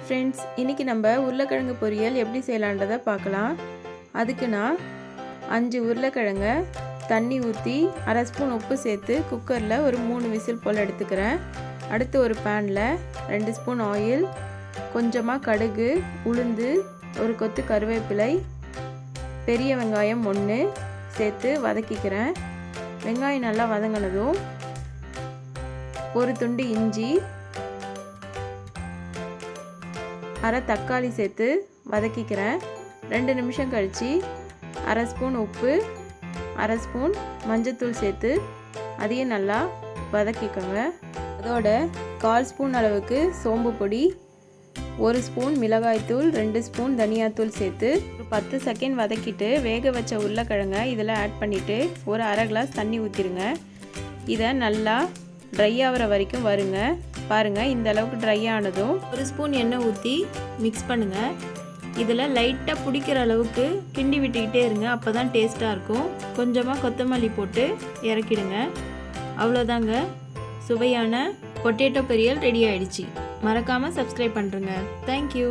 Friends, இன்றைக்கி நம்ம உருளைக்கிழங்கு பொரியல் எப்படி செய்யலான்றதை பார்க்கலாம். அதுக்கு நான் 5 உருளைக்கிழங்கை தண்ணி ஊற்றி 1/2 ஸ்பூன் உப்பு சேர்த்து குக்கரில் ஒரு 3 விசில் போல் எடுத்துக்கிறேன். அடுத்து ஒரு பேனில் 2 ஸ்பூன் ஆயில், கொஞ்சமாக கடுகு, உளுந்து, ஒரு கொத்து கருவேப்பிலை, பெரிய வெங்காயம் 1 சேர்த்து வதக்கிக்கிறேன். வெங்காயம் நல்லா வதங்கினதும் ஒரு துண்டு இஞ்சி, அரை தக்காளி சேர்த்து வதக்கிக்கிறேன். 2 நிமிஷம் கழித்து 1/2 ஸ்பூன் உப்பு, 1/2 ஸ்பூன் மஞ்சத்தூள் சேர்த்து அதையும் நல்லா வதக்கிக்கோங்க. அதோட 1/4 ஸ்பூன் அளவுக்கு சோம்பு பொடி, 1 ஸ்பூன் மிளகாய்த்தூள், 2 ஸ்பூன் தனியாத்தூள் சேர்த்து ஒரு 10 செகண்ட் வதக்கிட்டு வேக வச்ச உருளைக்கிழங்கை இதில் ஆட் பண்ணிவிட்டு ஒரு அரை கிளாஸ் தண்ணி ஊற்றிடுங்க. இதை நல்லா ட்ரை ஆகிற வரைக்கும் வருங்க. பாருங்கள், இந்த அளவுக்கு ட்ரை ஆனதும் 1 ஸ்பூன் எண்ணெய் ஊற்றி மிக்ஸ் பண்ணுங்கள். இதில் லைட்டாக பிடிக்கிற அளவுக்கு கிண்டி விட்டுக்கிட்டே இருங்க, அப்போ தான் டேஸ்ட்டாக இருக்கும். கொஞ்சமாக கொத்தமல்லி போட்டு இறக்கிடுங்க. அவ்வளோதாங்க, சுவையான பொட்டேட்டோ பொரியல் ரெடி ஆகிடுச்சு. மறக்காமல் சப்ஸ்கிரைப் பண்ணுறேங்க. தேங்க்யூ.